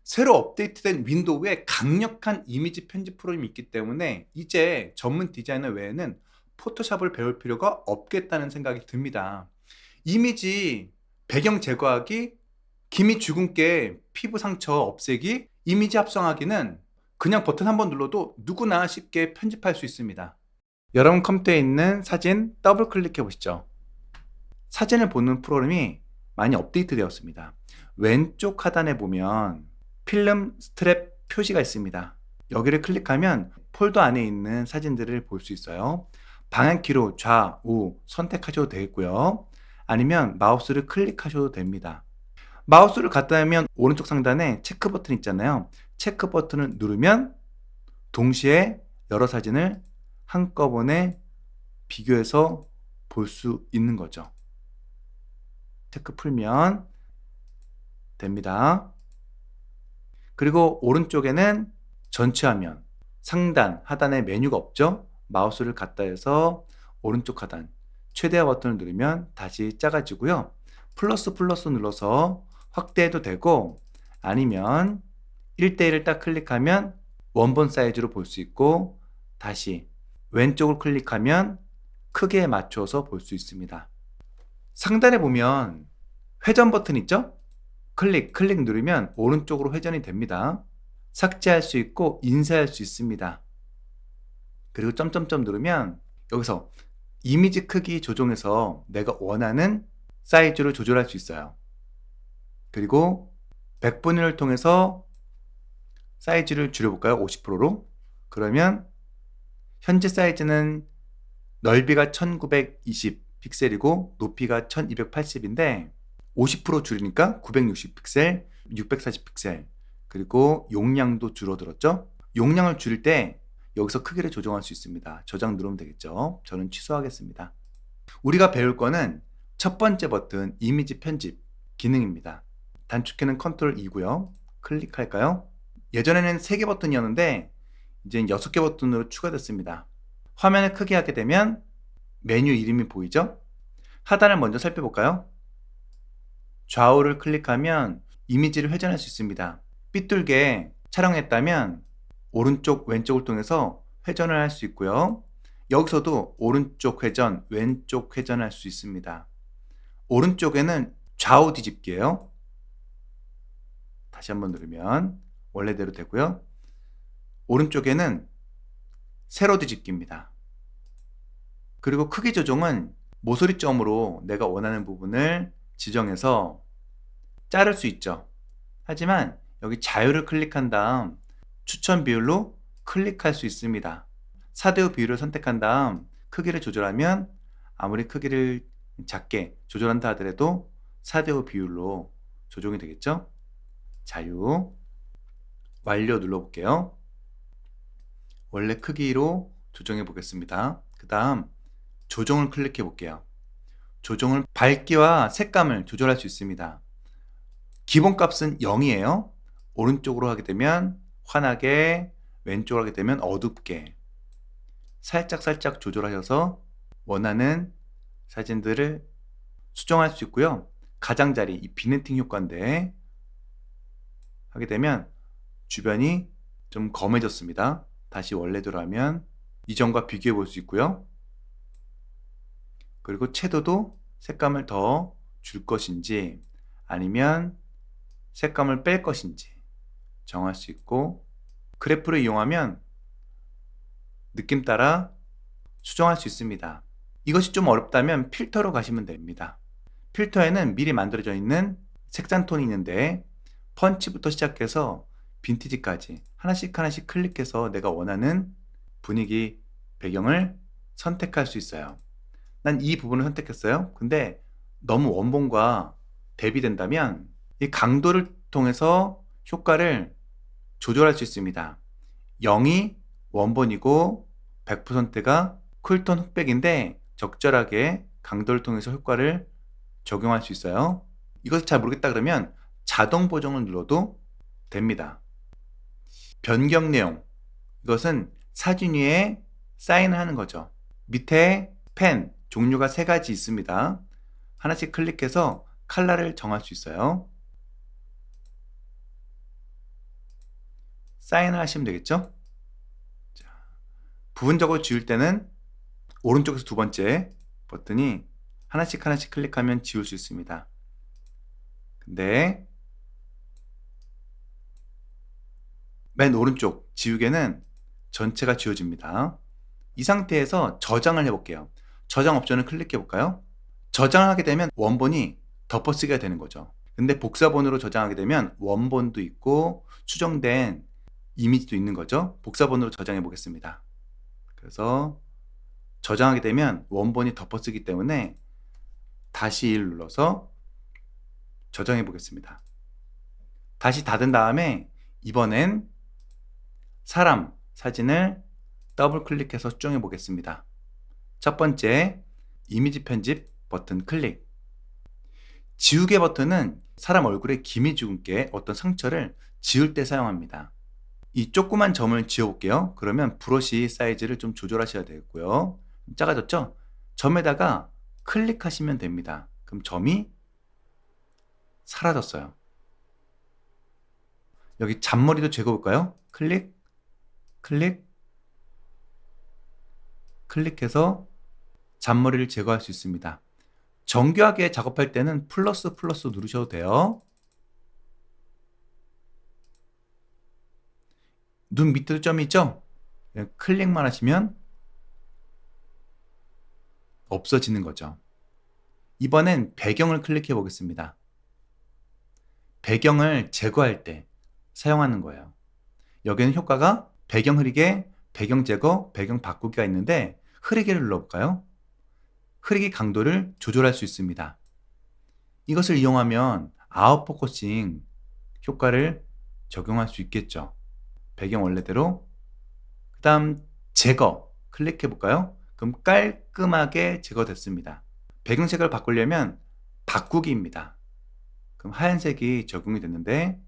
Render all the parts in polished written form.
새로 업데이트된 윈도우에 강력한 이미지 편집 프로그램이 있기 때문에 이제 전문 디자이너 외에는 포토샵을 배울 필요가 없겠다는 생각이 듭니다. 이미지 배경 제거하기, 기미 주근깨 피부 상처 없애기, 이미지 합성하기는 그냥 버튼 한번 눌러도 누구나 쉽게 편집할 수 있습니다. 여러분 컴퓨터에 있는 사진 더블 클릭해 보시죠. 사진을 보는 프로그램이 많이 업데이트 되었습니다. 왼쪽 하단에 보면 필름 스트랩 표시가 있습니다. 여기를 클릭하면 폴더 안에 있는 사진들을 볼 수 있어요. 방향키로 좌우 선택하셔도 되겠고요. 아니면 마우스를 클릭하셔도 됩니다. 마우스를 갖다 대면 오른쪽 상단에 체크 버튼 있잖아요. 체크 버튼을 누르면 동시에 여러 사진을 한꺼번에 비교해서 볼 수 있는 거죠. 체크 풀면 됩니다. 그리고 오른쪽에는 전체 화면, 상단, 하단에 메뉴가 없죠? 마우스를 갖다 해서 오른쪽 하단 최대화 버튼을 누르면 다시 작아지고요. 플러스 눌러서 확대해도 되고, 아니면 1대1을 딱 클릭하면 원본 사이즈로 볼 수 있고, 다시 왼쪽을 클릭하면 크기에 맞춰서 볼 수 있습니다. 상단에 보면 회전 버튼 있죠? 클릭 누르면 오른쪽으로 회전이 됩니다. 삭제할 수 있고 인쇄할 수 있습니다. 그리고 점점점 누르면 여기서 이미지 크기 조정해서 내가 원하는 사이즈로 조절할 수 있어요. 그리고 백분위를 통해서 사이즈를 줄여볼까요? 50%로. 그러면 현재 사이즈는 넓이가 1920 픽셀이고 높이가 1280인데 50% 줄이니까 960 픽셀, 640 픽셀, 그리고 용량도 줄어들었죠? 용량을 줄일 때 여기서 크기를 조정할 수 있습니다. 저장 누르면 되겠죠? 저는 취소하겠습니다. 우리가 배울 거는 첫 번째 버튼 이미지 편집 기능입니다. 단축키는 컨트롤 2고요. 클릭할까요? 예전에는 3개 버튼이었는데 이제 6개 버튼으로 추가됐습니다. 화면을 크게 하게 되면 메뉴 이름이 보이죠? 하단을 먼저 살펴볼까요? 좌우를 클릭하면 이미지를 회전할 수 있습니다. 삐뚤게 촬영했다면 오른쪽 왼쪽을 통해서 회전을 할 수 있고요. 여기서도 오른쪽 회전 왼쪽 회전할 수 있습니다. 오른쪽에는 좌우 뒤집기예요. 다시 한번 누르면 원래대로 되고요. 오른쪽에는 세로 뒤집기입니다. 그리고 크기 조정은 모서리점으로 내가 원하는 부분을 지정해서 자를 수 있죠. 하지만 여기 자유를 클릭한 다음 추천 비율로 클릭할 수 있습니다. 4대5 비율을 선택한 다음 크기를 조절하면 아무리 크기를 작게 조절한다 하더라도 4대5 비율로 조정이 되겠죠. 자유 완료 눌러볼게요. 원래 크기로 조정해 보겠습니다. 그 다음 조정을 클릭해 볼게요. 조정을 밝기와 색감을 조절할 수 있습니다. 기본값은 0이에요. 오른쪽으로 하게 되면 환하게, 왼쪽으로 하게 되면 어둡게 살짝 조절하셔서 원하는 사진들을 수정할 수 있고요. 가장자리, 이 비네팅 효과인데 하게 되면 주변이 좀 검해졌습니다. 다시 원래대로 하면 이전과 비교해 볼 수 있고요. 그리고 채도도 색감을 더 줄 것인지 아니면 색감을 뺄 것인지 정할 수 있고, 그래프를 이용하면 느낌 따라 수정할 수 있습니다. 이것이 좀 어렵다면 필터로 가시면 됩니다. 필터에는 미리 만들어져 있는 색상톤이 있는데 펀치부터 시작해서 빈티지까지 하나씩 클릭해서 내가 원하는 분위기 배경을 선택할 수 있어요. 난 이 부분을 선택했어요. 근데 너무 원본과 대비된다면 이 강도를 통해서 효과를 조절할 수 있습니다. 0이 원본이고 100%가 쿨톤 흑백인데 적절하게 강도를 통해서 효과를 적용할 수 있어요. 이것을 잘 모르겠다 그러면 자동 보정을 눌러도 됩니다. 변경 내용, 이것은 사진 위에 사인을 하는 거죠. 밑에 펜 종류가 3가지 있습니다. 하나씩 클릭해서 컬러를 정할 수 있어요. 사인을 하시면 되겠죠. 자, 부분적으로 지울 때는 오른쪽에서 두 번째 버튼이 하나씩 하나씩 클릭하면 지울 수 있습니다. 근데 맨 오른쪽 지우개는 전체가 지워집니다. 이 상태에서 저장을 해볼게요. 저장 옵션을 클릭해 볼까요? 저장을 하게 되면 원본이 덮어쓰기가 되는 거죠. 근데 복사본으로 저장하게 되면 원본도 있고 수정된 이미지도 있는 거죠. 복사본으로 저장해 보겠습니다. 그래서 저장하게 되면 원본이 덮어쓰기 때문에 다시 1 눌러서 저장해 보겠습니다. 다시 닫은 다음에 이번엔 사람 사진을 더블 클릭해서 수정해 보겠습니다. 첫 번째, 이미지 편집 버튼 클릭. 지우개 버튼은 사람 얼굴에 김이 죽은 게 어떤 상처를 지울 때 사용합니다. 이 조그만 점을 지워볼게요. 그러면 브러쉬 사이즈를 좀 조절하셔야 되겠고요. 작아졌죠? 점에다가 클릭하시면 됩니다. 그럼 점이 사라졌어요. 여기 잔머리도 제거해볼까요? 클릭, 클릭, 클릭해서 잔머리를 제거할 수 있습니다. 정교하게 작업할 때는 플러스 누르셔도 돼요. 눈 밑에 점이 있죠? 클릭만 하시면 없어지는 거죠. 이번엔 배경을 클릭해 보겠습니다. 배경을 제거할 때 사용하는 거예요. 여기는 효과가 배경 흐리게, 배경 제거, 배경 바꾸기가 있는데 흐리게를 눌러볼까요? 흐리기 강도를 조절할 수 있습니다. 이것을 이용하면 아웃포커싱 효과를 적용할 수 있겠죠. 배경 원래대로. 그 다음 제거 클릭해 볼까요? 그럼 깔끔하게 제거됐습니다. 배경색을 바꾸려면 바꾸기입니다. 그럼 하얀색이 적용이 됐는데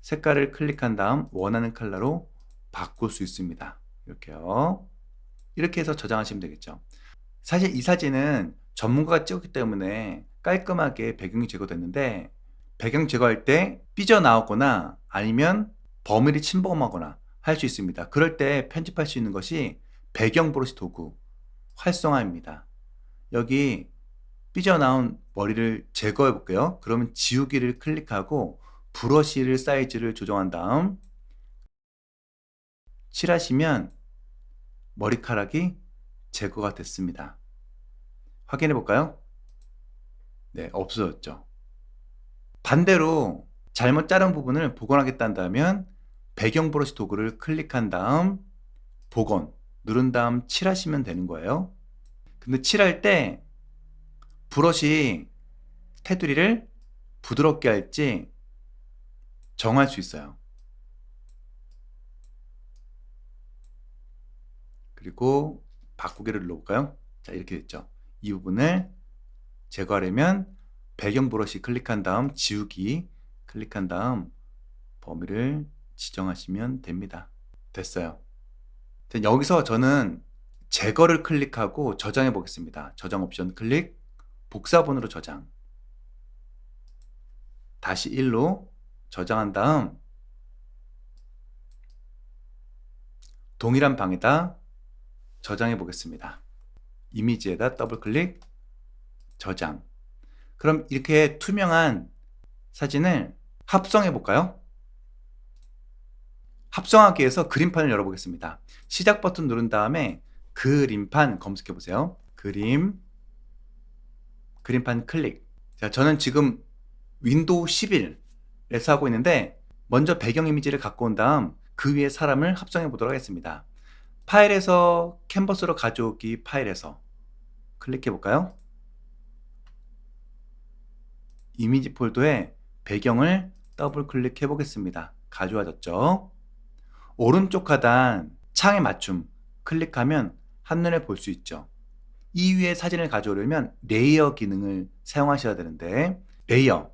색깔을 클릭한 다음 원하는 컬러로 바꿀 수 있습니다. 이렇게요. 이렇게 해서 저장하시면 되겠죠. 사실 이 사진은 전문가가 찍었기 때문에 깔끔하게 배경이 제거됐는데 배경 제거할 때 삐져나오거나 아니면 버밀이 침범하거나 할 수 있습니다. 그럴 때 편집할 수 있는 것이 배경 브러쉬 도구 활성화입니다. 여기 삐져나온 머리를 제거해 볼게요. 그러면 지우기를 클릭하고 브러쉬를 사이즈를 조정한 다음 칠하시면 머리카락이 제거가 됐습니다. 확인해 볼까요? 네, 없어졌죠. 반대로 잘못 자른 부분을 복원하겠다 한다면 배경 브러쉬 도구를 클릭한 다음 복원 누른 다음 칠하시면 되는 거예요. 근데 칠할 때 브러쉬 테두리를 부드럽게 할지 정할 수 있어요. 그리고 바꾸기를 눌러볼까요? 자, 이렇게 됐죠. 이 부분을 제거하려면 배경 브러쉬 클릭한 다음 지우기 클릭한 다음 범위를 지정하시면 됩니다. 됐어요. 여기서 저는 제거를 클릭하고 저장해 보겠습니다. 저장 옵션 클릭, 복사본으로 저장. 다시 1로 저장한 다음 동일한 방에다 저장해 보겠습니다. 이미지에다 더블 클릭, 저장. 그럼 이렇게 투명한 사진을 합성해 볼까요? 합성하기 위해서 그림판을 열어보겠습니다. 시작 버튼 누른 다음에 그림판 검색해 보세요. 그림판 클릭. 자, 저는 지금 윈도우 11에서 하고 있는데 먼저 배경 이미지를 갖고 온 다음 그 위에 사람을 합성해 보도록 하겠습니다. 파일에서 캔버스로 가져오기 파일에서 클릭해 볼까요? 이미지 폴더에 배경을 더블 클릭해 보겠습니다. 가져와졌죠? 오른쪽 하단 창의 맞춤 클릭하면 한눈에 볼 수 있죠. 이 위에 사진을 가져오려면 레이어 기능을 사용하셔야 되는데 레이어,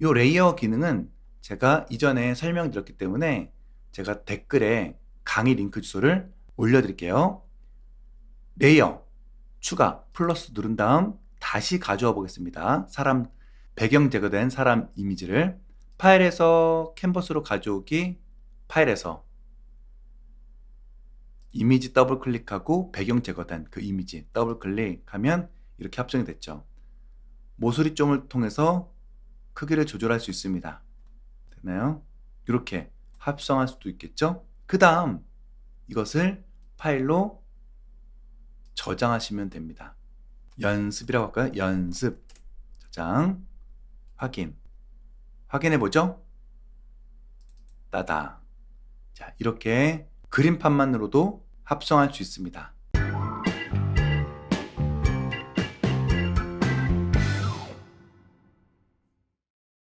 이 레이어 기능은 제가 이전에 설명드렸기 때문에 제가 댓글에 강의 링크 주소를 올려드릴게요. 레이어 추가 플러스 누른 다음 다시 가져와 보겠습니다. 사람 배경 제거된 사람 이미지를 파일에서 캔버스로 가져오기 파일에서 이미지 더블 클릭하고 배경 제거된 그 이미지 더블 클릭하면 이렇게 합성이 됐죠. 모서리점을 통해서 크기를 조절할 수 있습니다. 됐나요? 이렇게 합성할 수도 있겠죠? 그 다음 이것을 파일로 저장하시면 됩니다. 연습이라고 할까요? 연습, 저장, 확인해 보죠. 따다. 자, 이렇게 그림판만으로도 합성할 수 있습니다.